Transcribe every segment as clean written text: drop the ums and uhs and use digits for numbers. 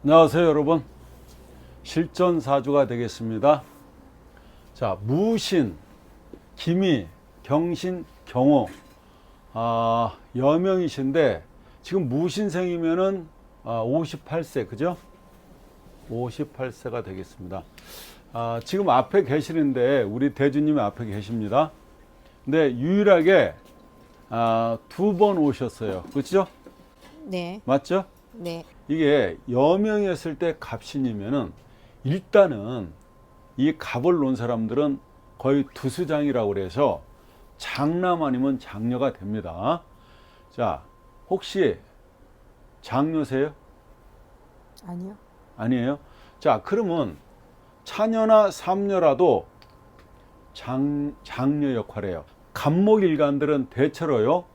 안녕하세요 여러분, 실전사주가 되겠습니다. 자, 무신, 기미, 경신, 경호, 여명이신데 지금 무신생이면은 58세 그죠? 58세가 되겠습니다. 지금 앞에 계시는데 우리 대주님이 앞에 계십니다. 근데 유일하게 두 번 오셨어요. 그렇죠? 네. 맞죠? 네. 이게 여명이었을 때 갑신이면은 일단은 이 갑을 놓은 사람들은 거의 두수장이라고 그래서 장남 아니면 장녀가 됩니다. 자, 혹시 장녀세요? 아니요. 아니에요? 자, 그러면 차녀나 삼녀라도 장녀 역할이에요. 갑목일간들은 대체로요,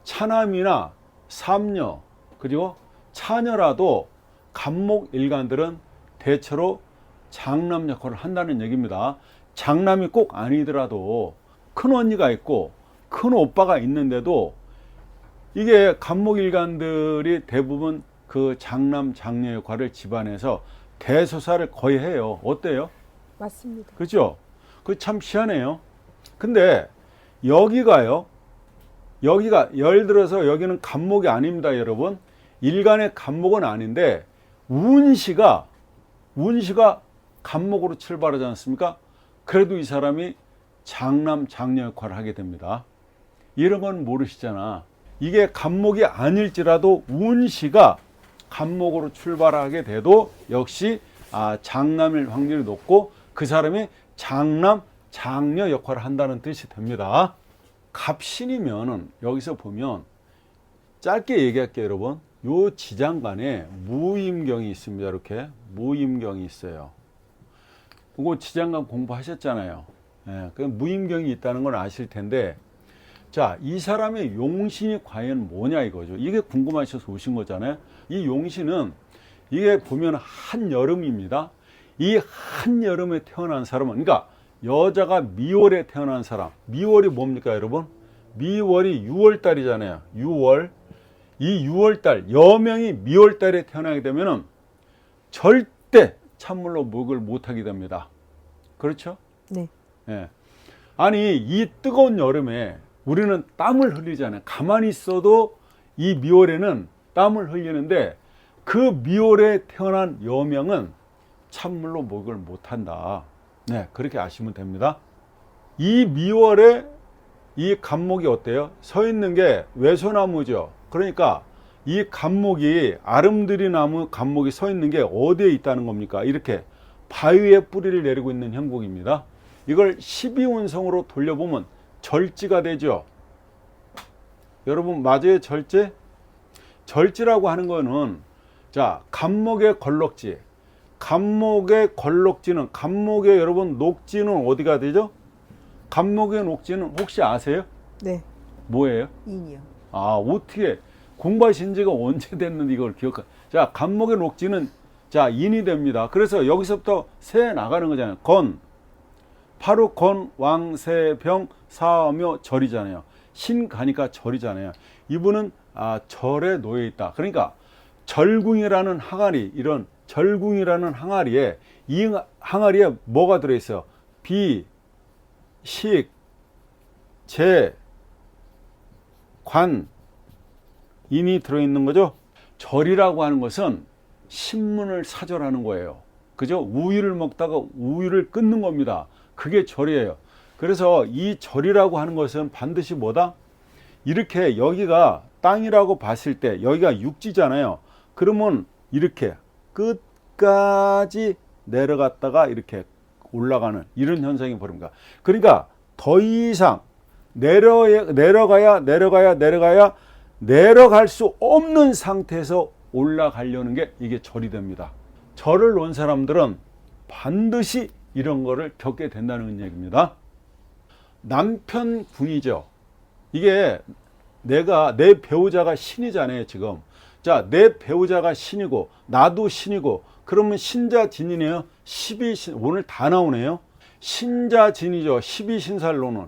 차남이나 삼녀 그리고 차녀라도 갑목일간들은 대체로 장남 역할을 한다는 얘기입니다. 장남이 꼭 아니더라도 큰 언니가 있고 큰 오빠가 있는데도 이게 갑목일간들이 대부분 그 장남 장녀 역할을 집안에서 대소사를 거의 해요. 어때요? 맞습니다. 그죠? 그 참 희한해요. 근데 여기가요, 여기가 예를 들어서 여기는 갑목이 아닙니다 여러분. 일간의 갑목은 아닌데 운시가 갑목으로 출발하지 않습니까? 그래도 이 사람이 장남 장녀 역할을 하게 됩니다. 이런 건 모르시잖아. 이게 갑목이 아닐지라도 운시가 갑목으로 출발하게 돼도 역시 장남일 확률이 높고 그 사람이 장남 장녀 역할을 한다는 뜻이 됩니다. 갑신이면은 여기서 보면 짧게 얘기할게요 여러분. 요 지장간에 무임경이 있습니다. 이렇게 무임경이 있어요. 그거 지장간 공부하셨잖아요. 예, 그 무임경이 있다는 건 아실 텐데, 자, 이 사람의 용신이 과연 뭐냐 이거죠. 이게 궁금하셔서 오신 거잖아요. 이 용신은 이게 보면 한여름입니다. 이 한여름에 태어난 사람은, 그러니까 여자가 미월에 태어난 사람, 미월이 뭡니까 여러분? 미월이 6월달이잖아요. 6월. 이 6월달, 여명이 미월달에 태어나게 되면은 절대 찬물로 목욕을 못하게 됩니다. 그렇죠? 네. 예. 아니, 이 뜨거운 여름에 우리는 땀을 흘리잖아요. 가만히 있어도 이 미월에는 땀을 흘리는데 그 미월에 태어난 여명은 찬물로 목욕을 못한다. 네, 그렇게 아시면 됩니다. 이 미월에 이 갑목이 어때요? 서 있는 게 외소나무죠. 그러니까 이 갑목이, 아름드리 나무 갑목이 서 있는 게 어디에 있다는 겁니까? 이렇게 바위에 뿌리를 내리고 있는 형국입니다. 이걸 12운성으로 돌려보면 절지가 되죠. 여러분 맞아요? 절지? 절지라고 하는 거는, 자, 갑목의 걸럭지, 갑목의 걸럭지는, 갑목의 여러분 녹지는 어디가 되죠? 갑목의 녹지는 혹시 아세요? 네. 뭐예요? 인이요. 어떻게 공부하신 지가 언제 됐는데 이걸 자, 갑목의 녹지는 자, 인이 됩니다. 그래서 여기서부터 새 나가는 거잖아요. 건, 바로 건, 왕, 세, 병, 사묘, 절이잖아요. 신 가니까 절이잖아요. 이분은 절에 놓여 있다. 그러니까 절궁이라는 항아리, 이런 절궁이라는 항아리에, 이 항아리에 뭐가 들어있어요? 비, 식, 재, 관, 인이 들어있는 거죠. 절이라고 하는 것은 신문을 사절하는 거예요. 그죠? 우유를 먹다가 우유를 끊는 겁니다. 그게 절이에요. 그래서 이 절이라고 하는 것은 반드시 뭐다? 이렇게 여기가 땅이라고 봤을 때 여기가 육지잖아요. 그러면 이렇게 끝까지 내려갔다가 이렇게 올라가는 이런 현상이 벌어집니다. 그러니까 더 이상 내려가야 내려갈 수 없는 상태에서 올라가려는 게 이게 절이 됩니다. 절을 놓은 사람들은 반드시 이런 거를 겪게 된다는 얘기입니다. 남편궁이죠. 이게 내 배우자가 신이잖아요 지금. 자, 내 배우자가 신이고 나도 신이고, 그러면 신자진이네요. 12신, 오늘 다 나오네요. 신자진이죠. 12신살로는.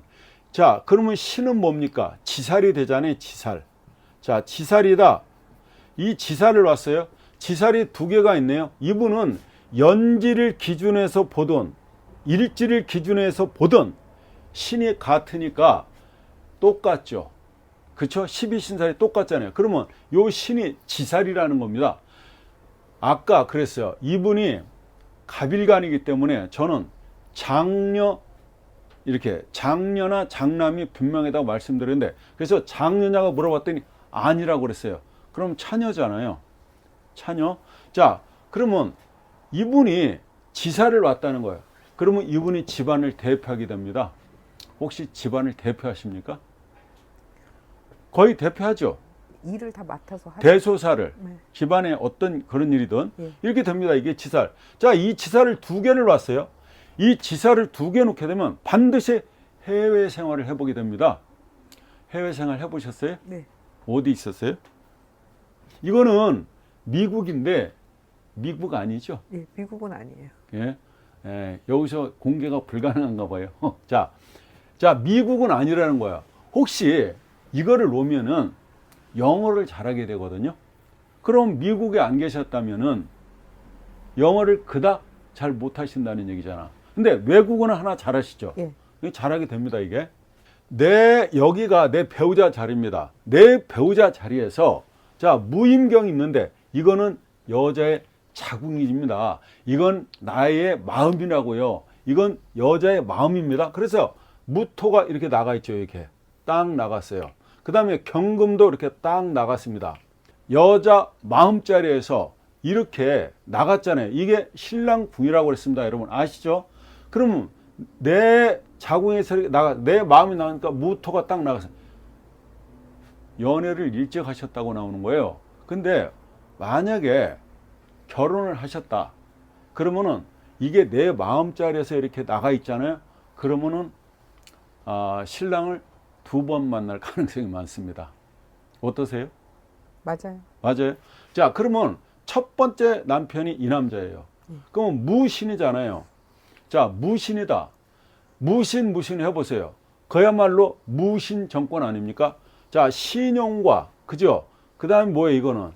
자, 그러면 신은 뭡니까? 지살이 되잖아요. 지살. 자, 지살이다. 이 지살을 왔어요. 지살이 두 개가 있네요. 이분은 연지를 기준해서 보든 일지를 기준해서 보든 신이 같으니까 똑같죠. 그렇죠? 12신살이 똑같잖아요. 그러면 요 신이 지살이라는 겁니다. 아까 그랬어요. 이분이 갑일간이기 때문에 저는 장녀, 이렇게 장녀나 장남이 분명하다고 말씀드렸는데, 그래서 장녀냐고 물어봤더니 아니라고 그랬어요. 그럼 차녀잖아요. 차녀. 자, 그러면 이분이 지사를 왔다는 거예요. 그러면 이분이 집안을 대표하게 됩니다. 혹시 집안을 대표하십니까? 거의 대표하죠. 일을 다 맡아서 하죠. 대소사를, 네. 집안에 어떤 그런 일이든 예. 이렇게 됩니다. 이게 지살. 자, 이 지살을 두 개를 놨어요. 이 지살을 두 개 놓게 되면 반드시 해외 생활을 해보게 됩니다. 해외 생활 해보셨어요? 네. 어디 있었어요? 이거는 미국인데 미국 아니죠? 예, 미국은 아니에요. 예. 여기서 공개가 불가능한가 봐요. 자, 미국은 아니라는 거야. 혹시 이거를 놓으면은 영어를 잘하게 되거든요. 그럼 미국에 안 계셨다면은 영어를 그닥 잘 못하신다는 얘기잖아. 근데 외국어는 하나 잘하시죠. 예. 잘하게 됩니다. 이게 여기가 내 배우자 자리입니다. 내 배우자 자리에서 자, 무임경이 있는데 이거는 여자의 자궁입니다. 이건 나의 마음이라고요. 이건 여자의 마음입니다. 그래서 무토가 이렇게 나가 있죠. 이렇게 딱 나갔어요. 그 다음에 경금도 이렇게 딱 나갔습니다. 여자 마음자리에서 이렇게 나갔잖아요. 이게 신랑궁이라고 그랬습니다. 여러분 아시죠? 그러면 내 자궁에서 내 마음이 나가니까 무토가 딱 나갔어요. 연애를 일찍 하셨다고 나오는 거예요. 근데 만약에 결혼을 하셨다. 그러면은 이게 내 마음자리에서 이렇게 나가 있잖아요. 그러면은 신랑을 두 번 만날 가능성이 많습니다. 어떠세요? 맞아요. 맞아요. 자, 그러면 첫 번째 남편이 이 남자예요. 그러면 무신이잖아요. 자, 무신이다. 무신 해보세요. 그야말로 무신 정권 아닙니까? 자, 신용과, 그죠? 그 다음에 뭐예요, 이거는?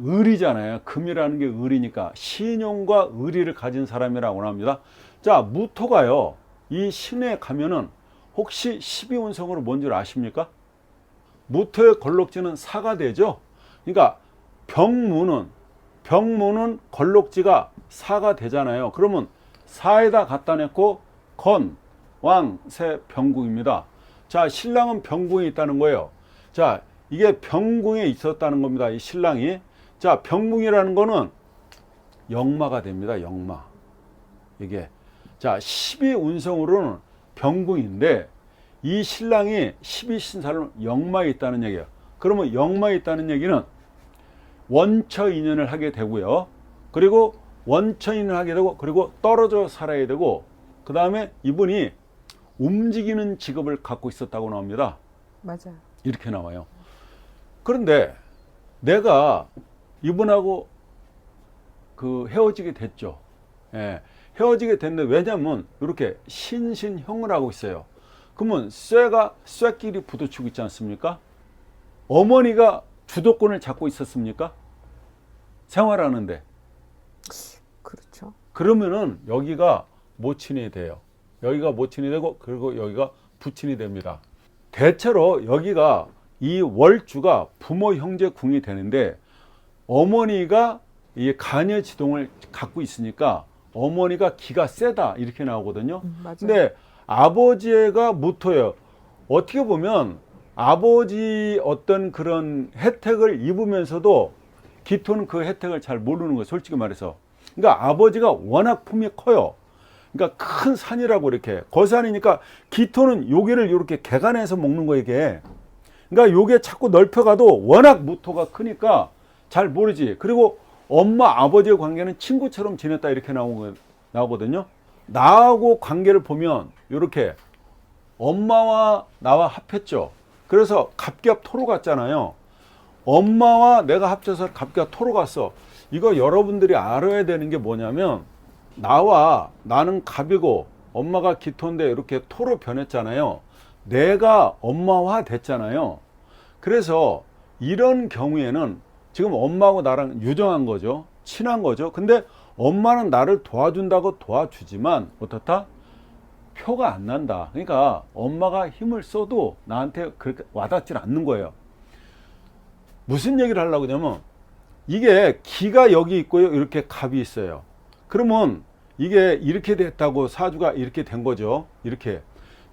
을이잖아요. 금이라는 게 을이니까 신용과 의리를 가진 사람이라고 합니다. 자, 무토가요. 이 신에 가면은 혹시 12운성으로 뭔 줄 아십니까? 무토의 걸록지는 사가 되죠. 그러니까 병무는 걸록지가 사가 되잖아요. 그러면 사에다 갖다 냈고 건, 왕, 세, 병궁입니다. 자, 신랑은 병궁에 있다는 거예요. 자, 이게 병궁에 있었다는 겁니다. 이 신랑이. 자, 병궁이라는 거는 역마가 됩니다. 역마. 이게. 자, 12운성으로는 병궁인데 이 신랑이 12신살로 역마에 있다는 얘기예요. 그러면 역마에 있다는 얘기는 원처인연을 하게 되고요. 그리고 원처인을 하게 되고 그리고 떨어져 살아야 되고 그 다음에 이분이 움직이는 직업을 갖고 있었다고 나옵니다. 맞아요. 이렇게 나와요. 그런데 내가 이분하고 헤어지게 됐죠. 예, 헤어지게 됐는데 왜냐면 이렇게 신신형을 하고 있어요. 그러면 쇠끼리 부딪히고 있지 않습니까? 어머니가 주도권을 잡고 있었습니까? 생활하는데. 그렇죠. 그러면은 여기가 모친이 돼요. 여기가 모친이 되고 그리고 여기가 부친이 됩니다. 대체로 여기가 이 월주가 부모 형제 궁이 되는데 어머니가 이 가녀 지동을 갖고 있으니까 어머니가 기가 세다 이렇게 나오거든요. 맞아요. 근데 아버지가 무토예요. 어떻게 보면 아버지 어떤 그런 혜택을 입으면서도 기토는 그 혜택을 잘 모르는 거예요. 솔직히 말해서. 그러니까 아버지가 워낙 품이 커요. 그러니까 큰 산이라고 이렇게 거산이니까 기토는 요게를 이렇게 개간해서 먹는 거예요. 이게. 그러니까 요게 자꾸 넓혀가도 워낙 무토가 크니까 잘 모르지. 그리고 엄마 아버지의 관계는 친구처럼 지냈다 이렇게 나오거든요. 나하고 관계를 보면 이렇게 엄마와 나와 합했죠. 그래서 갑갑 토로 갔잖아요. 엄마와 내가 합쳐서 갑갑 토로 갔어. 이거 여러분들이 알아야 되는 게 뭐냐면 나는 갑이고 엄마가 기토인데 이렇게 토로 변했잖아요. 내가 엄마화 됐잖아요. 그래서 이런 경우에는 지금 엄마하고 나랑 유정한 거죠. 친한 거죠. 근데 엄마는 나를 도와준다고 도와주지만 어떻다? 표가 안 난다. 그러니까 엄마가 힘을 써도 나한테 그렇게 와닿질 않는 거예요. 무슨 얘기를 하려고 하냐면 이게 기가 여기 있고요. 이렇게 갑이 있어요. 그러면 이게 이렇게 됐다고 사주가 이렇게 된 거죠. 이렇게.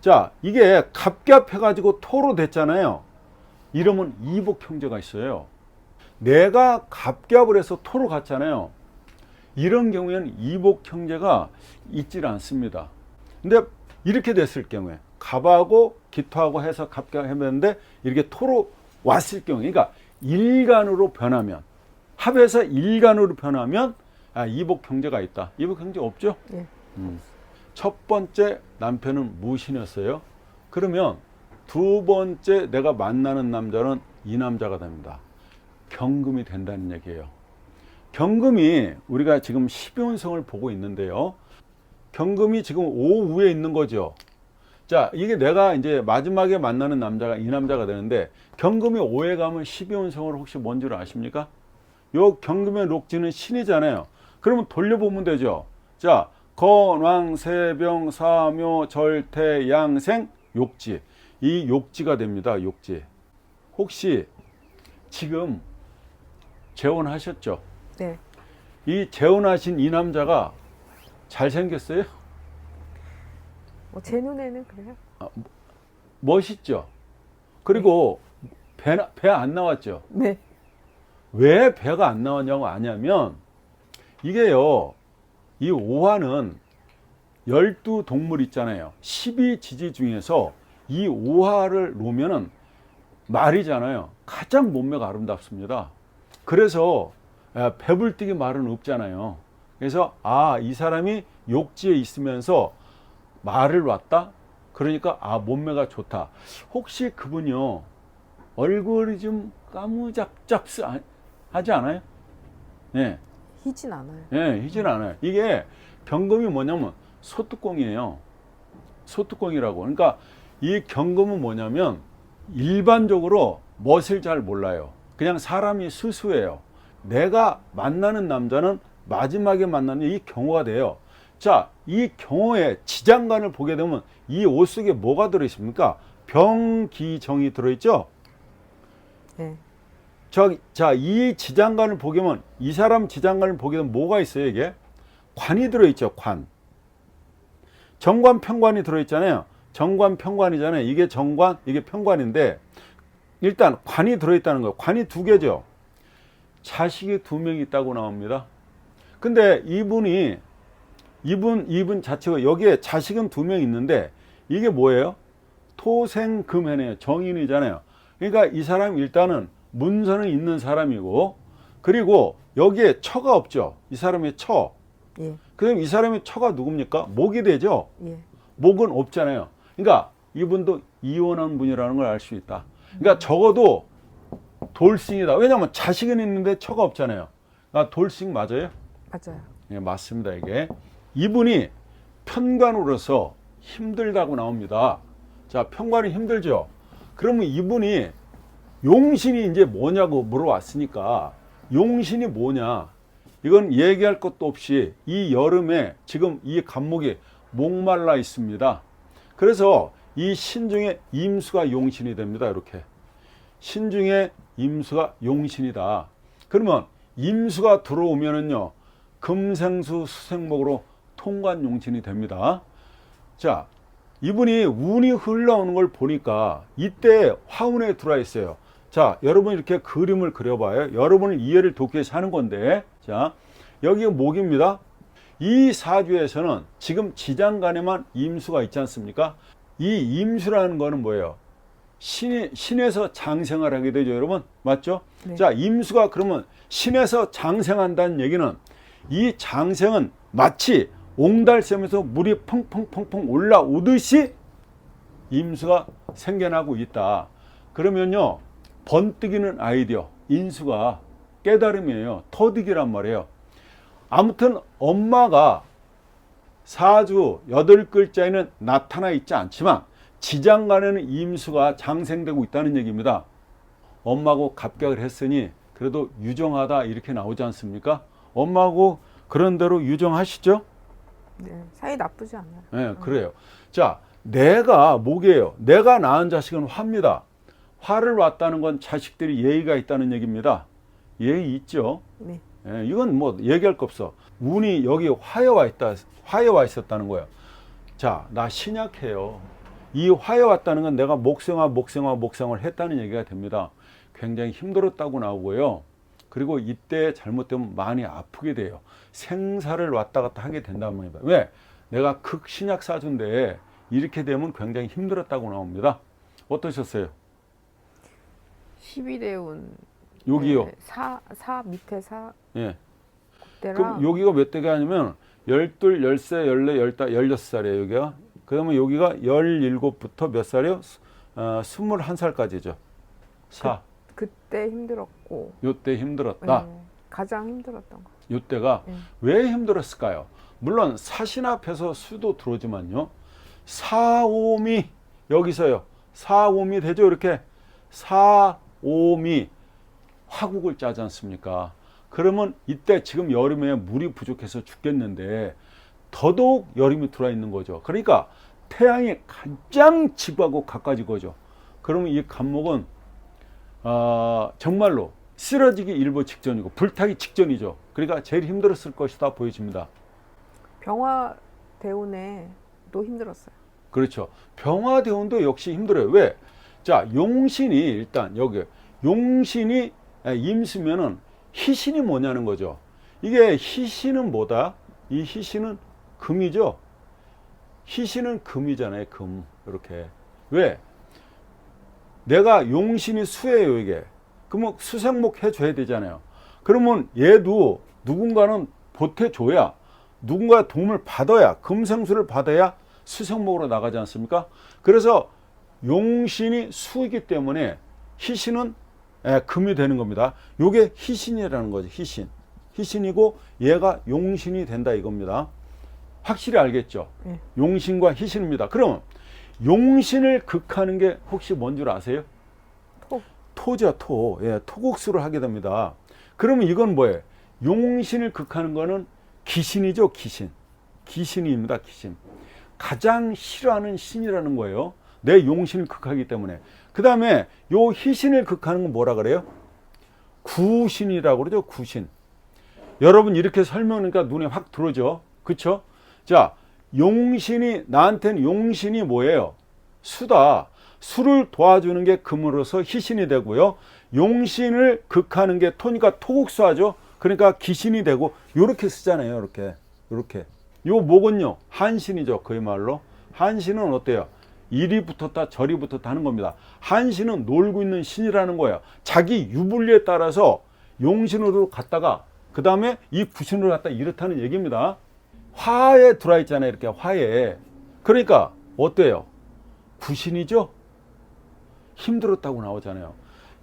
자, 이게 갑갑 해가지고 토로 됐잖아요. 이러면 이복 형제가 있어요. 내가 갑갑을 해서 토로 갔잖아요. 이런 경우에는 이복 형제가 있질 않습니다. 근데 이렇게 됐을 경우에 갑하고 기토하고 해서 갑갑 했는데 이렇게 토로 왔을 경우에, 그러니까 일간으로 변하면, 합해서 일간으로 변하면 이복 형제가 있다. 이복 형제 없죠? 예. 첫 번째 남편은 무신이었어요. 그러면 두 번째 내가 만나는 남자는 이 남자가 됩니다. 경금이 된다는 얘기예요. 경금이 우리가 지금 12운성을 보고 있는데요. 경금이 지금 오후에 있는 거죠. 자, 이게 내가 이제 마지막에 만나는 남자가 이 남자가 되는데 경금이 오에 가면 12운성을 혹시 뭔 줄 아십니까? 요 경금의 녹지는 신이잖아요. 그러면 돌려보면 되죠. 자, 건왕, 세병, 사묘, 절태, 양생, 욕지. 이 욕지가 됩니다. 욕지. 혹시 지금 재혼하셨죠? 네. 이 재혼하신 이 남자가 잘생겼어요? 제 눈에는 그래요. 멋있죠? 그리고 배 안 나왔죠? 네. 왜 배가 안 나왔냐고 아냐면 이게요, 이 오화는 12동물 있잖아요. 12지지 중에서 이 오화를 놓으면은 말이잖아요. 가장 몸매가 아름답습니다. 그래서 배불뜨기 말은 없잖아요. 그래서 이 사람이 욕지에 있으면서 말을 놨다? 그러니까 몸매가 좋다. 혹시 그분이요, 얼굴이 좀 까무잡잡스 하지 않아요? 예. 희진 않아요. 예, 희진 않아요. 이게 경금이 뭐냐면 소뚜껑이에요. 소뚜껑이라고. 그러니까 이 경금은 뭐냐면 일반적으로 멋을 잘 몰라요. 그냥 사람이 수수해요. 내가 만나는 남자는 마지막에 만나는 이 경호가 돼요. 자, 이 경호의 지장간을 보게 되면 이 옷 속에 뭐가 들어있습니까? 병기정이 들어있죠? 네. 자, 이 지장간을 보게 되면, 이 사람 지장간을 보게 되면 뭐가 있어요, 이게? 관이 들어있죠, 관. 정관, 평관이 들어있잖아요. 정관, 평관이잖아요. 이게 정관, 이게 평관인데, 일단 관이 들어있다는 거예요. 관이 두 개죠. 자식이 2명 있다고 나옵니다. 근데 이분 자체가 여기에 자식은 2명 있는데, 이게 뭐예요? 토생금해네요. 정인이잖아요. 그러니까 이 사람 일단은 문서는 있는 사람이고, 그리고 여기에 처가 없죠. 이 사람의 처. 예. 그럼 이 사람의 처가 누굽니까? 목이 되죠. 예. 목은 없잖아요. 그러니까 이분도 이혼한 분이라는 걸 알 수 있다. 그러니까 적어도 돌싱이다. 왜냐하면 자식은 있는데 처가 없잖아요. 돌싱 맞아요? 맞아요. 예, 맞습니다. 이게 이분이 편관으로서 힘들다고 나옵니다. 자, 편관이 힘들죠. 그러면 이분이 용신이 이제 뭐냐고 물어왔으니까, 용신이 뭐냐, 이건 얘기할 것도 없이 이 여름에 지금 이 간목이 목말라 있습니다. 그래서 이 신중에 임수가 용신이 됩니다. 이렇게 신중에 임수가 용신이다. 그러면 임수가 들어오면은요, 금생수 수생목으로 통관용신이 됩니다. 자, 이분이 운이 흘러오는 걸 보니까 이때 화운에 들어와 있어요. 자, 여러분 이렇게 그림을 그려봐요. 여러분을 이해를 돕기 위해서 하는 건데, 자, 여기가 목입니다. 이 사주에서는 지금 지장간에만 임수가 있지 않습니까? 이 임수라는 거는 뭐예요? 신에서 장생을 하게 되죠, 여러분. 맞죠? 네. 자, 임수가 그러면 신에서 장생한다는 얘기는 이 장생은 마치 옹달샘에서 물이 펑펑펑펑 올라오듯이 임수가 생겨나고 있다. 그러면요, 번뜩이는 아이디어, 인수가 깨달음이에요. 터득이란 말이에요. 아무튼 엄마가 사주 8글자에는 나타나 있지 않지만 지장간에는 임수가 장생되고 있다는 얘기입니다. 엄마하고 갑격을 했으니 그래도 유정하다 이렇게 나오지 않습니까? 엄마하고 그런 대로 유정하시죠? 네. 사이 나쁘지 않아요. 네, 그래요. 자, 내가 뭐게요? 내가 낳은 자식은 화입니다. 화를 놨다는 건 자식들이 예의가 있다는 얘기입니다. 예의 있죠? 네. 예, 이건 뭐 얘기할 거 없어. 운이 여기 화에 와 있다, 화에 와 있었다는 거예요. 자, 나 신약해요. 이 화에 왔다는 건 내가 목생을 했다는 얘기가 됩니다. 굉장히 힘들었다고 나오고요. 그리고 이때 잘못되면 많이 아프게 돼요. 생사를 왔다 갔다 하게 된단 말입니다. 왜? 내가 극신약 사주인데 이렇게 되면 굉장히 힘들었다고 나옵니다. 어떠셨어요? 12대 운. 여기요. 네, 4 밑에 4 예. 때랑 그럼 여기가 몇 대가 아니면 12, 13, 14, 15, 16살이에요, 여기가. 그러면 여기가 17부터 몇 살이요? 21살까지죠. 4. 그때 힘들었고. 요때 힘들었다. 네, 가장 힘들었던 거. 요때가 네. 왜 힘들었을까요? 물론 사신 앞에서 수도 들어오지만요. 4, 5미 여기서요. 4, 5미 되죠? 이렇게 4, 5미 화국을 짜지 않습니까? 그러면 이때 지금 여름에 물이 부족해서 죽겠는데 더더욱 여름이 들어와 있는 거죠. 그러니까 태양이 가장 지구하고 가까워진 거죠. 그러면 이 간목은 정말로 쓰러지기 일보 직전이고 불타기 직전이죠. 그러니까 제일 힘들었을 것이다 보여집니다. 병화 대운에 또 힘들었어요. 그렇죠. 병화대운도 역시 힘들어요. 왜? 자, 용신이 일단 여기 용신이 임수면은 희신이 뭐냐는 거죠. 이게 희신은 뭐다? 이 희신은 금이죠. 희신은 금이잖아요. 금. 이렇게. 왜? 내가 용신이 수예요, 이게. 그러면 수생목 해줘야 되잖아요. 그러면 얘도 누군가는 보태줘야, 누군가 도움을 받아야, 금생수를 받아야 수생목으로 나가지 않습니까? 그래서 용신이 수이기 때문에 희신은 금이 되는 겁니다. 요게 희신이라는 거죠. 희신. 희신이고 얘가 용신이 된다 이겁니다. 확실히 알겠죠? 네. 용신과 희신입니다. 그럼 용신을 극하는 게 혹시 뭔 줄 아세요? 토. 토죠, 토. 예, 토국수를 하게 됩니다. 그러면 이건 뭐예요? 용신을 극하는 거는 기신이죠, 기신. 기신입니다, 기신. 가장 싫어하는 신이라는 거예요. 내 용신을 극하기 때문에. 그 다음에 요 희신을 극하는 건 뭐라 그래요? 구신이라고 그러죠, 구신. 여러분 이렇게 설명하니까 눈에 확 들어오죠. 그쵸? 자, 용신이, 나한테는 용신이 뭐예요? 수다. 수를 도와주는 게 금으로서 희신이 되고요. 용신을 극하는 게 토니까 토국수하죠. 그러니까 기신이 되고 요렇게 쓰잖아요. 요렇게. 요 목은요. 한신이죠. 그야말로. 한신은 어때요? 이리 붙었다 저리 붙었다 하는 겁니다. 한신은 놀고 있는 신이라는 거예요. 자기 유불리에 따라서 용신으로 갔다가 그 다음에 이 구신으로 갔다 이렇다는 얘기입니다. 화에 들어와 있잖아요. 이렇게 화에. 그러니까 어때요? 구신이죠? 힘들었다고 나오잖아요.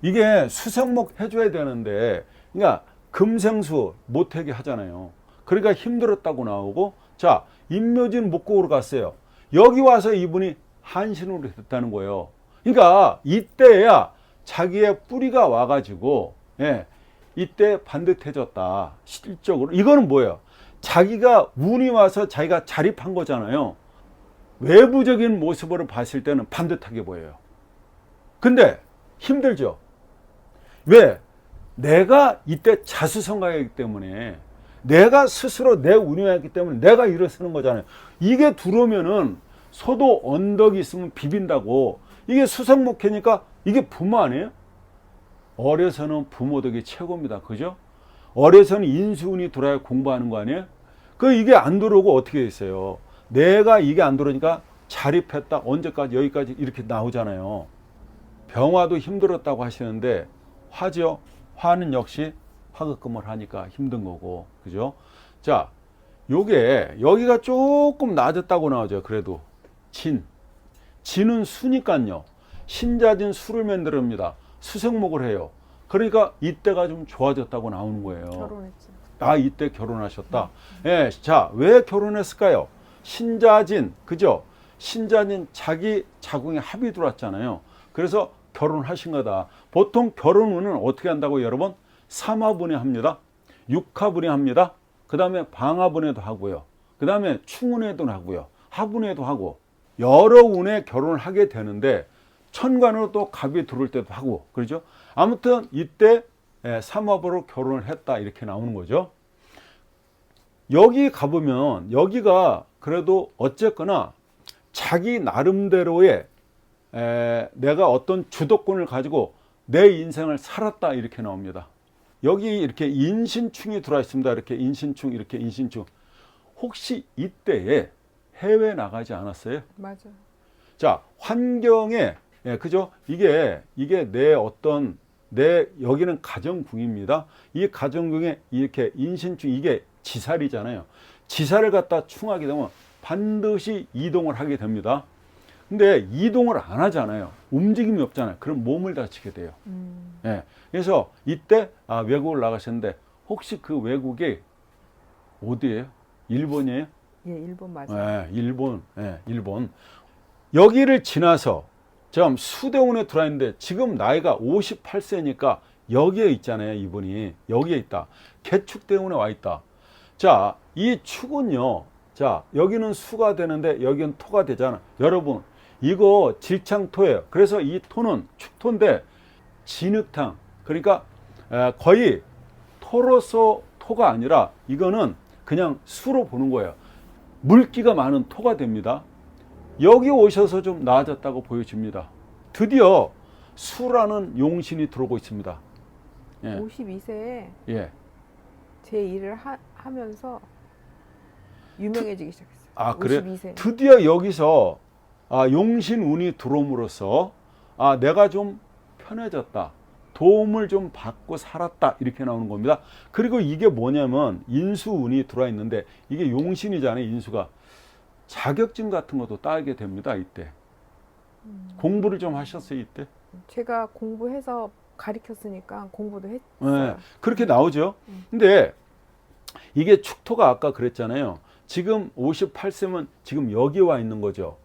이게 수생목 해줘야 되는데 그러니까 금생수 못하게 하잖아요. 그러니까 힘들었다고 나오고 자, 인묘진 목곡으로 갔어요. 여기 와서 이분이 한신으로 됐다는 거예요. 그러니까 이때야 자기의 뿌리가 와가지고 이때 반듯해졌다. 실적으로. 이거는 뭐예요? 자기가 운이 와서 자기가 자립한 거잖아요. 외부적인 모습으로 봤을 때는 반듯하게 보여요. 근데 힘들죠. 왜? 내가 이때 자수성가했기 때문에 내가 스스로 내 운이 왔기 때문에 내가 일어서는 거잖아요. 이게 들어오면은 소도 언덕이 있으면 비빈다고. 이게 수성목회니까 이게 부모 아니에요? 어려서는 부모 덕이 최고입니다. 그죠? 어려서는 인수운이 들어야 공부하는 거 아니에요? 이게 안 들어오고 어떻게 됐어요? 내가 이게 안 들어오니까 자립했다. 언제까지 여기까지 이렇게 나오잖아요. 병화도 힘들었다고 하시는데 화죠. 화는 역시 화극금을 하니까 힘든 거고. 그죠? 자, 요게 여기가 조금 낮았다고 나오죠. 그래도 진은 수니까요. 신자진 수를 만들어옵니다. 수생목을 해요. 그러니까 이때가 좀 좋아졌다고 나오는 거예요. 결혼했지. 아, 이때 결혼하셨다. 예, 자, 왜 결혼했을까요? 신자진, 그죠? 신자진 자기 자궁에 합이 들어왔잖아요. 그래서 결혼하신 거다. 보통 결혼은 어떻게 한다고 여러분? 삼화분해 합니다. 육화분해 합니다. 그 다음에 방화분해도 하고요. 그 다음에 충운해도 하고요. 하분해도 하고 여러 운에 결혼을 하게 되는데 천간으로 또 갑이 들어올 때도 하고 그러죠. 아무튼 이때 삼합으로 결혼을 했다 이렇게 나오는 거죠. 여기 가보면 여기가 그래도 어쨌거나 자기 나름대로의 내가 어떤 주도권을 가지고 내 인생을 살았다 이렇게 나옵니다. 여기 이렇게 인신충이 들어와 있습니다. 이렇게 인신충, 이렇게 인신충. 혹시 이때에 해외 나가지 않았어요? 맞아. 자, 환경에 그죠? 이게 내 여기는 가정궁입니다. 이 가정궁에 이렇게 인신충 이게 지살이잖아요. 지살을 갖다 충하게 되면 반드시 이동을 하게 됩니다. 근데 이동을 안 하잖아요. 움직임이 없잖아요. 그럼 몸을 다치게 돼요. 예. 그래서 이때 외국을 나가셨는데 혹시 그 외국이 어디예요? 일본이에요? 예, 일본 맞아요. 예, 일본. 예, 일본. 여기를 지나서 참 수대원에 들어와 있는데 지금 나이가 58세니까 여기에 있잖아요. 이분이 여기에 있다. 개축대운에 와 있다. 자, 이 축은요. 자, 여기는 수가 되는데 여기는 토가 되잖아. 여러분, 이거 질창토예요. 그래서 이 토는 축토인데 진흙탕. 그러니까 거의 토로서 토가 아니라 이거는 그냥 수로 보는 거예요. 물기가 많은 토가 됩니다. 여기 오셔서 좀 나아졌다고 보여집니다. 드디어 수라는 용신이 들어오고 있습니다. 예. 52세에 예. 제 일을 하면서 유명해지기 시작했어요. 그래. 52세. 드디어 여기서 용신 운이 들어옴으로써 내가 좀 편해졌다. 도움을 좀 받고 살았다. 이렇게 나오는 겁니다. 그리고 이게 뭐냐면 인수운이 들어와 있는데 이게 용신이잖아요. 인수가. 자격증 같은 것도 따게 됩니다. 이때. 공부를 좀 하셨어요. 이때. 제가 공부해서 가르쳤으니까 공부도 했어요. 네, 그렇게 나오죠. 근데 이게 축토가 아까 그랬잖아요. 지금 58세면 지금 여기 와 있는 거죠.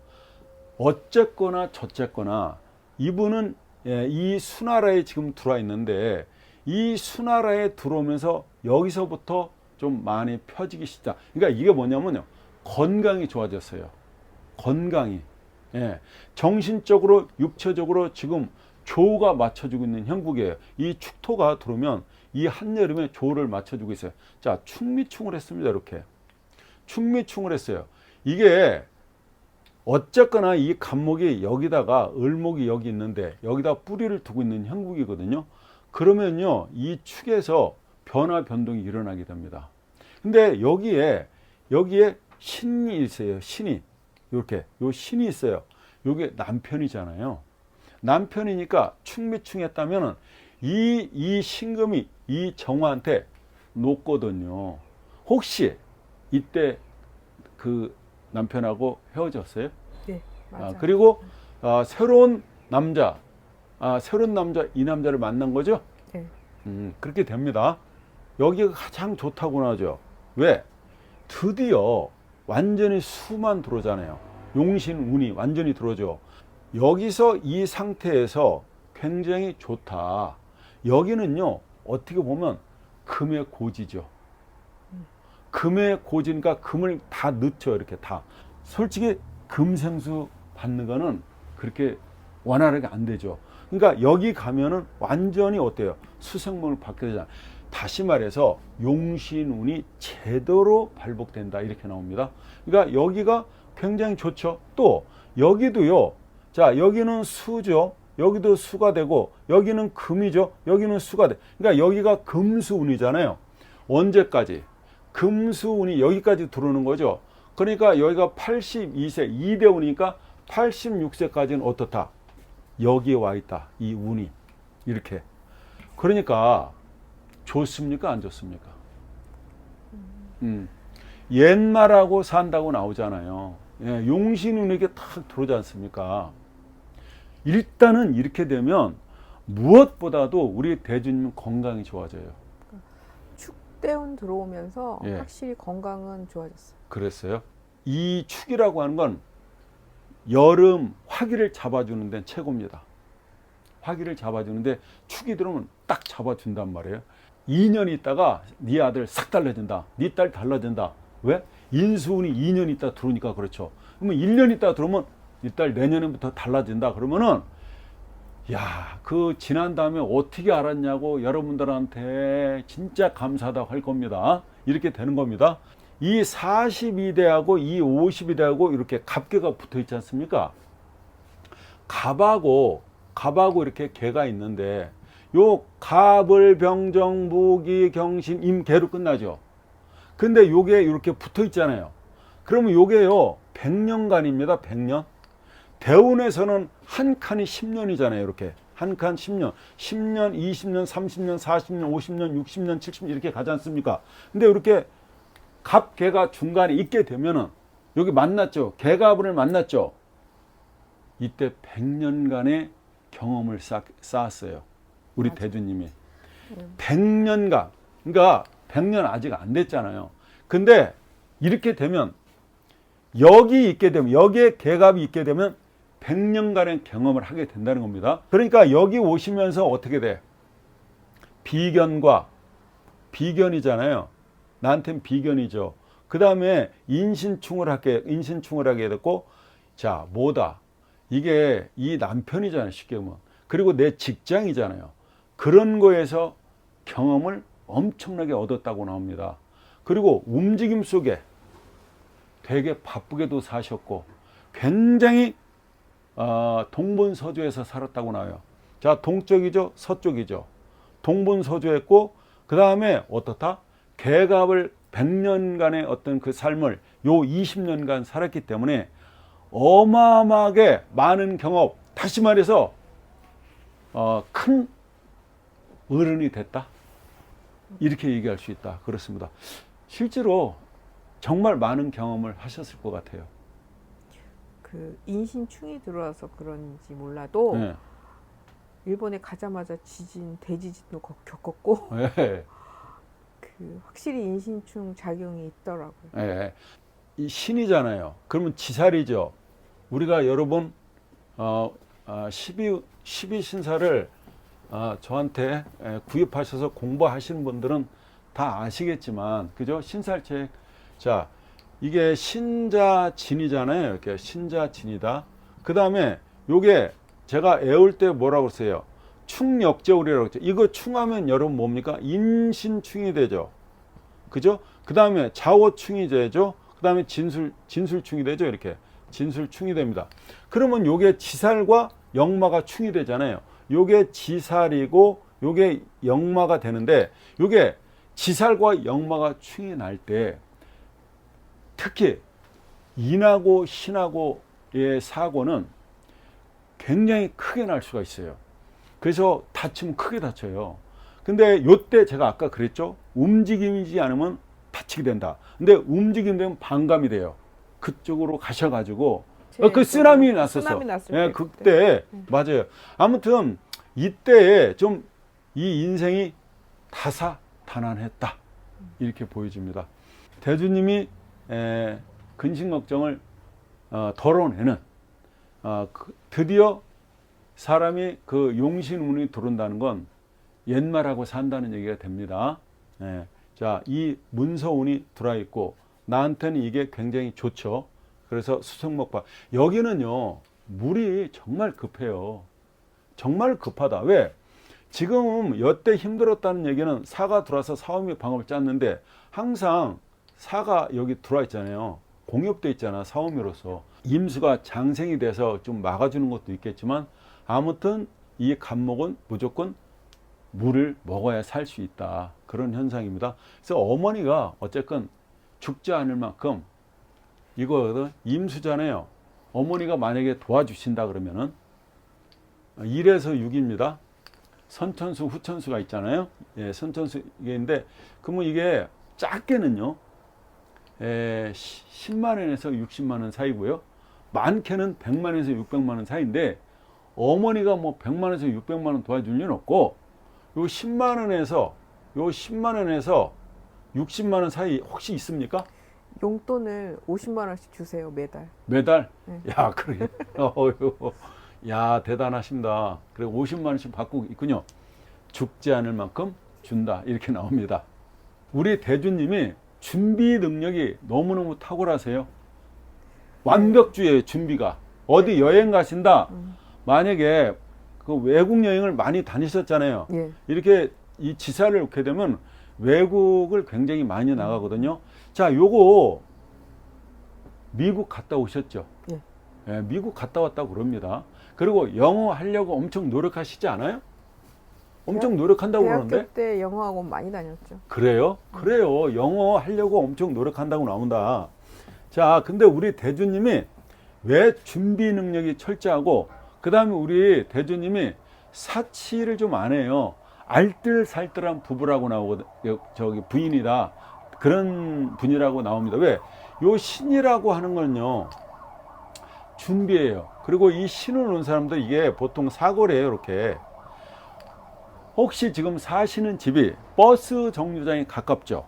어쨌거나 저쨌거나 이분은 이 수나라에 지금 들어와 있는데 이 수나라에 들어오면서 여기서부터 좀 많이 펴지기 시작. 그러니까 이게 뭐냐면요. 건강이 좋아졌어요. 건강이. 예. 정신적으로, 육체적으로 지금 조가 맞춰주고 있는 형국이에요. 이 축토가 들어오면 이 한여름에 조를 맞춰주고 있어요. 자, 충미충을 했습니다. 이렇게. 충미충을 했어요. 이게 어쨌거나 이 간목이 여기다가 을목이 여기 있는데 여기다 뿌리를 두고 있는 형국이거든요. 그러면요, 이 축에서 변화, 변동이 일어나게 됩니다. 근데 여기에 신이 있어요. 신이. 이렇게. 요 신이 있어요. 요게 남편이잖아요. 남편이니까 충미충했다면은 이 신금이 이 정화한테 놓거든요. 혹시 이때 그 남편하고 헤어졌어요? 네, 맞아요. 그리고 새로운 남자 이 남자를 만난 거죠? 네. 그렇게 됩니다. 여기가 가장 좋다고 하죠. 왜? 드디어 완전히 수만 들어오잖아요. 용신 운이 완전히 들어오죠. 여기서 이 상태에서 굉장히 좋다. 여기는요, 어떻게 보면 금의 고지죠. 금의 고지니까 금을 다 넣죠. 이렇게 다. 솔직히 금생수 받는 거는 그렇게 원활하게 안 되죠. 그러니까 여기 가면은 완전히 어때요? 수생명을 받게 되잖아요. 다시 말해서 용신운이 제대로 발복된다. 이렇게 나옵니다. 그러니까 여기가 굉장히 좋죠. 또 여기도요. 자, 여기는 수죠. 여기도 수가 되고 여기는 금이죠. 여기는 수가 돼. 그러니까 여기가 금수운이잖아요. 언제까지? 금수운이 여기까지 들어오는 거죠. 그러니까 여기가 82세 2대운이니까 86세까지는 어떻다? 여기에 와 있다. 이 운이. 이렇게. 그러니까 좋습니까? 안 좋습니까? 옛말하고 산다고 나오잖아요. 예, 용신운에게 탁 들어오지 않습니까? 일단은 이렇게 되면 무엇보다도 우리 대주님 건강이 좋아져요. 축대운 들어오면서 예. 확실히 건강은 좋아졌어요. 그랬어요. 이 축이라고 하는 건 여름 화기를 잡아주는 데는 최고입니다. 화기를 잡아주는데 축이 들어오면 딱 잡아준단 말이에요. 2년 있다가 네 아들 싹 달라진다. 네 딸 달라진다. 왜? 인수운이 2년 있다 들어오니까 그렇죠. 그러면 1년 있다 들어오면 네 딸 내년부터 달라진다. 그러면은 야, 그 지난 다음에 어떻게 알았냐고 여러분들한테 진짜 감사하다고 할 겁니다. 이렇게 되는 겁니다. 이 42대하고 이 52대하고 이렇게 갑계가 붙어 있지 않습니까? 갑하고 이렇게 개가 있는데 요 갑을 병정 무기 경신 임계로 끝나죠. 근데 요게 이렇게 붙어 있잖아요. 그러면 요게요 100년간입니다. 100년. 대운에서는 한 칸이 10년이잖아요. 이렇게 한 칸 10년, 10년, 20년, 30년, 40년, 50년, 60년, 70년 이렇게 가지 않습니까? 근데 이렇게 갑개가 중간에 있게 되면은 여기 만났죠. 개갑을 만났죠. 이때 100년간의 경험을 쌓았어요. 우리 맞아. 대주님이 100년간, 그러니까 100년 아직 안 됐잖아요. 근데 이렇게 되면 여기 있게 되면 여기에 개갑이 있게 되면 100년간의 경험을 하게 된다는 겁니다. 그러니까 여기 오시면서 어떻게 돼? 비견이잖아요. 나한테는 비견이죠. 그 다음에 인신충을 하게 됐고, 자, 뭐다? 이게 이 남편이잖아요. 쉽게 보면. 그리고 내 직장이잖아요. 그런 거에서 경험을 엄청나게 얻었다고 나옵니다. 그리고 움직임 속에 되게 바쁘게도 사셨고 굉장히 동분서주에서 살았다고 나와요. 자, 동쪽이죠, 서쪽이죠. 동분서주했고 그 다음에 어떻다? 개갑을 100년간의 어떤 그 삶을 요 20년간 살았기 때문에 어마어마하게 많은 경험, 다시 말해서 큰 어른이 됐다. 이렇게 얘기할 수 있다. 그렇습니다. 실제로 정말 많은 경험을 하셨을 것 같아요. 그 인신충이 들어와서 그런지 몰라도 네. 일본에 가자마자 대지진도 겪었고 네. 그 확실히 인신충 작용이 있더라고요. 네. 이 신이잖아요. 그러면 지살이죠. 우리가 여러분 12신사를 저한테 구입하셔서 공부하시는 분들은 다 아시겠지만, 그죠? 신살책. 자, 이게 신자진이잖아요. 이렇게 신자진이다. 그 다음에 요게 제가 애울 때 뭐라고 했어요? 충역제울이라고 했죠. 이거 충하면 여러분 뭡니까? 인신충이 되죠. 그죠? 그 다음에 자오충이 되죠. 그 다음에 진술충이 되죠. 이렇게 진술충이 됩니다. 그러면 요게 지살과 역마가 충이 되잖아요. 요게 지살이고 요게 역마가 되는데, 요게 지살과 역마가 충이 날 때 특히 인하고 신하고의 사고는 굉장히 크게 날 수가 있어요. 그래서 다치면 크게 다쳐요. 근데 요때 제가 아까 그랬죠. 움직이지 않으면 다치게 된다. 근데 움직이면 반감이 돼요. 그쪽으로 가셔가지고 그 쓰나미 났었어. 쓰나미 났을 예, 때 그때 맞아요. 아무튼 이때에 좀 이 인생이 다사다난했다 이렇게 보여집니다. 대주님이 근심 걱정을 덜어내는 드디어 사람이 그 용신운이 들어온다는 건 옛말하고 산다는 얘기가 됩니다. 자, 이 문서운이 들어와 있고 나한테는 이게 굉장히 좋죠. 그래서 수성목박 여기는요 물이 정말 급해요. 정말 급하다. 왜? 지금 여태 힘들었다는 얘기는 사가 들어와서 사오미 방업을 짰는데 항상 사가 여기 들어와 있잖아요. 공엽돼 있잖아. 사오미로서 임수가 장생이 돼서 좀 막아주는 것도 있겠지만 아무튼 이 간목은 무조건 물을 먹어야 살 수 있다. 그런 현상입니다. 그래서 어머니가 어쨌건 죽지 않을 만큼 이거거든. 임수잖아요. 어머니가 만약에 도와주신다 그러면은 1에서 6입니다. 선천수, 후천수가 있잖아요. 예, 선천수 이게 있는데 그러면 이게 작게는요. 10만 원에서 60만 원 사이고요. 많게는 100만 원에서 600만 원 사이인데 어머니가 뭐 100만 원에서 600만 원 도와줄 일은 없고 요 10만 원에서 60만 원 사이 혹시 있습니까? 용돈을 50만 원씩 주세요 매달. 매달? 네. 야, 그래. 야, 대단하십니다. 그래 50만 원씩 받고 있군요. 죽지 않을 만큼 준다 이렇게 나옵니다. 우리 대주님이 준비 능력이 너무너무 탁월하세요. 완벽주의예요. 준비가. 어디 여행 가신다. 만약에 그 외국 여행을 많이 다니셨잖아요. 예. 이렇게 이 지사를 놓게 되면 외국을 굉장히 많이 나가거든요. 자, 요거 미국 갔다 오셨죠? 예. 예, 미국 갔다 왔다고 그럽니다. 그리고 영어 하려고 엄청 노력하시지 않아요? 엄청 노력한다고 대학교 그러는데? 때 영어학원 많이 다녔죠. 그래요? 그래요. 영어 하려고 엄청 노력한다고 나온다. 자, 근데 우리 대주님이 왜 준비 능력이 철저하고, 그 다음에 우리 대주님이 사치를 좀 안 해요. 알뜰살뜰한 부부라고 나오거든. 저기 부인이다. 그런 분이라고 나옵니다. 왜? 요 신이라고 하는 건요, 준비예요. 그리고 이 신을 놓은 사람들 이게 보통 사거리예요. 이렇게. 혹시 지금 사시는 집이 버스 정류장에 가깝죠?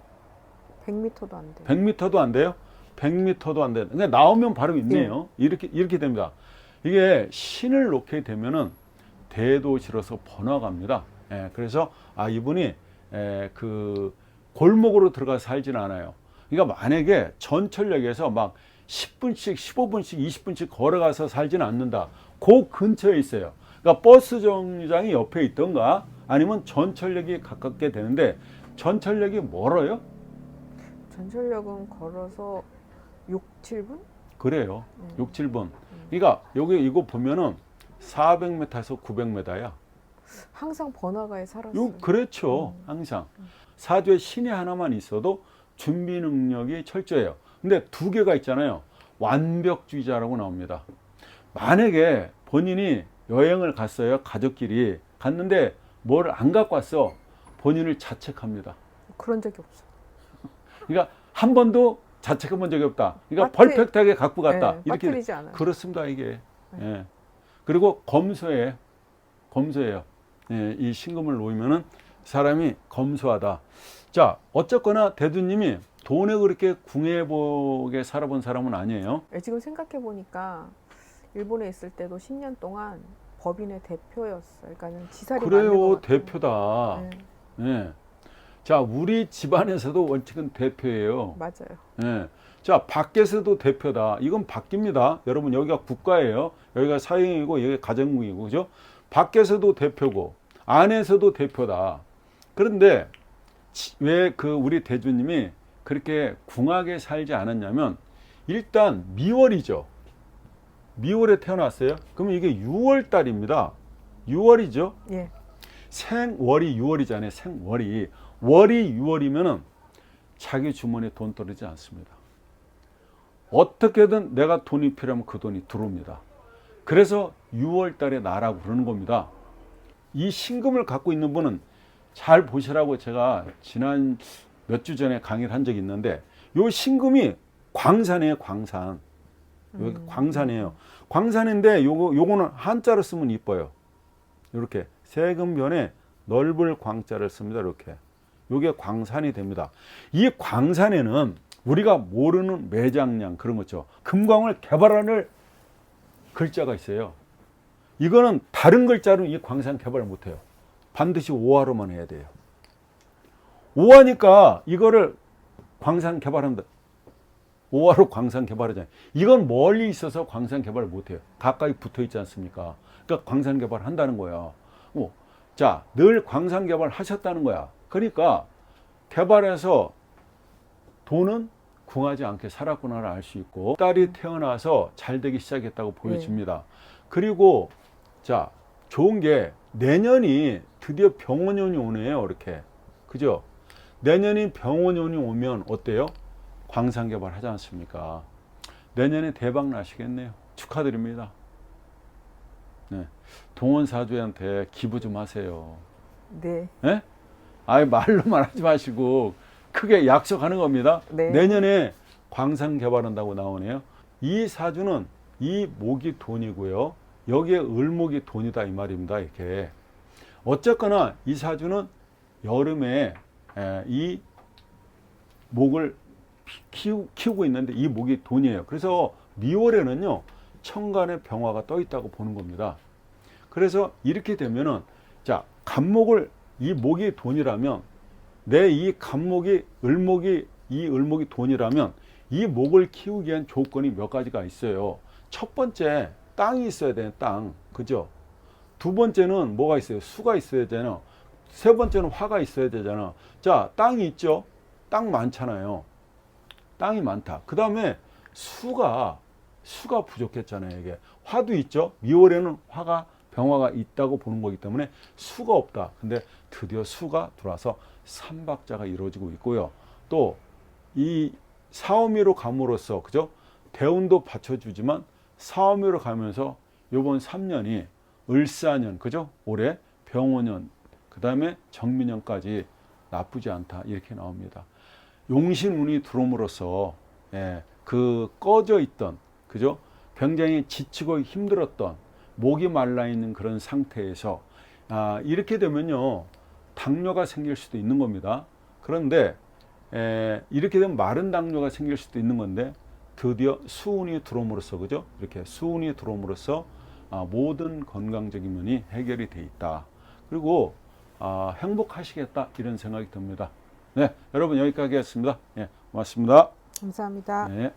100m도 안 돼요. 100m도 안 돼요? 100m도 안 돼요. 그러니까 나오면 바로 있네요. 이렇게 됩니다. 이게 신을 놓게 되면은 대도시로서 번화가입니다. 예, 그래서 이분이 그 골목으로 들어가 살지는 않아요. 그러니까 만약에 전철역에서 막 10분씩, 15분씩, 20분씩 걸어가서 살지는 않는다. 그 근처에 있어요. 그러니까 버스 정류장이 옆에 있던가 아니면 전철역이 가깝게 되는데, 전철역이 멀어요? 전철역은 걸어서 6, 7분? 그래요. 6, 7분. 그러니까 여기 이거 보면은 400m에서 900m야. 항상 번화가에 살았어요. 그렇죠. 항상. 사주에 신이 하나만 있어도 준비 능력이 철저해요. 근데 두 개가 있잖아요. 완벽주의자라고 나옵니다. 만약에 본인이 여행을 갔어요. 가족끼리 갔는데 뭘 안 갖고 왔어. 본인을 자책합니다. 그런 적이 없어. 그러니까 한 번도 자책해 본 적이 없다. 그러니까 빠뜨리- 퍼펙트하게 갖고 갔다. 네, 이렇게 빠뜨리지 않아요. 그렇습니다. 이게. 예. 그리고 검소해요. 예, 이 신금을 놓으면은 사람이 검소하다. 자, 어쨌거나 대두님이 돈에 그렇게 궁해보게 살아본 사람은 아니에요. 지금 생각해 보니까 일본에 있을 때도 10년 동안 법인의 대표였어요. 그러니까는 지살이 맞는 그래요. 것 같아요. 대표다. 네, 예. 자, 우리 집안에서도 원칙은 대표예요. 맞아요. 예. 자, 밖에서도 대표다. 이건 바뀝니다. 여러분, 여기가 국가예요. 여기가 사회이고 여기가 가정이고, 그죠? 밖에서도 대표고 안에서도 대표다. 그런데 왜 그 우리 대주님이 그렇게 궁하게 살지 않았냐면, 일단 미월이죠. 미월에 태어났어요. 그러면 이게 6월 달입니다. 6월이죠. 예. 생월이 6월이잖아요. 생월이. 월이 6월이면은 자기 주머니에 돈 떨어지지 않습니다. 어떻게든 내가 돈이 필요하면 그 돈이 들어옵니다. 그래서 6월 달에 나라고 그러는 겁니다. 이 신금을 갖고 있는 분은 잘 보시라고 제가 지난 몇 주 전에 강의를 한 적이 있는데, 요 신금이 광산이에요. 광산. 여기 광산이에요. 광산인데 요거는 한자로 쓰면 이뻐요. 이렇게 세금변에 넓을 광자를 씁니다. 이렇게. 요게 광산이 됩니다. 이 광산에는 우리가 모르는 매장량 그런 거죠. 금광을 개발하는 글자가 있어요. 이거는 다른 글자로 이 광산 개발을 못해요. 반드시 오화로만 해야 돼요. 오화니까 이거를 광산 개발한다. 오화로 광산 개발하잖아요. 이건 멀리 있어서 광산 개발을 못해요. 가까이 붙어 있지 않습니까? 그러니까 광산 개발을 한다는 거야. 자, 늘 광산 개발을 하셨다는 거야. 그러니까 개발해서 돈은 궁하지 않게 살았구나를 알 수 있고, 딸이 태어나서 잘 되기 시작했다고 보여집니다. 그리고 자, 좋은 게 내년이 드디어 병원년이 오네요. 이렇게. 그죠? 내년이 병원년이 오면 어때요? 광산 개발 하지 않습니까? 내년에 대박 나시겠네요. 축하드립니다. 네. 동원사주한테 기부 좀 하세요. 네. 네? 아예 말로만 하지 마시고 크게 약속하는 겁니다. 네. 내년에 광산 개발한다고 나오네요. 이 사주는 이 목이 돈이고요. 여기에 을목이 돈이다 이 말입니다. 이렇게. 어쨌거나 이 사주는 여름에 이 목을 키우고 있는데 이 목이 돈이에요. 그래서 미월에는요, 천간의 병화가 떠 있다고 보는 겁니다. 그래서 이렇게 되면은, 자, 간목을 이 목이 돈이라면 내 이 간목이 을목이 돈이라면 이 목을 키우기 위한 조건이 몇 가지가 있어요. 첫 번째, 땅이 있어야 돼요. 땅. 그죠? 두 번째는 뭐가 있어요? 수가 있어야 되잖아. 세 번째는 화가 있어야 되잖아. 자, 땅이 있죠? 땅 많잖아요. 땅이 많다. 그 다음에 수가 부족했잖아요. 이게 화도 있죠. 미월에는 화가 병화가 있다고 보는 거기 때문에 수가 없다. 근데 드디어 수가 들어와서 삼박자가 이루어지고 있고요. 또 이 사오미로 감으로써 그죠? 대운도 받쳐주지만 사오미로 가면서 요번 3년이 을사년 그죠? 올해 병오년 그 다음에 정민년까지 나쁘지 않다 이렇게 나옵니다. 용신운이 들어옴으로써 그 꺼져 있던 그죠? 굉장히 지치고 힘들었던 목이 말라 있는 그런 상태에서 이렇게 되면요 당뇨가 생길 수도 있는 겁니다. 그런데 이렇게 되면 마른 당뇨가 생길 수도 있는 건데 드디어 수운이 들어옴으로써 그죠? 이렇게 수운이 들어옴으로써 모든 건강적인 면이 해결이 돼 있다. 그리고 행복하시겠다 이런 생각이 듭니다. 네, 여러분 여기까지 하겠습니다. 예, 고맙습니다. 감사합니다. 네.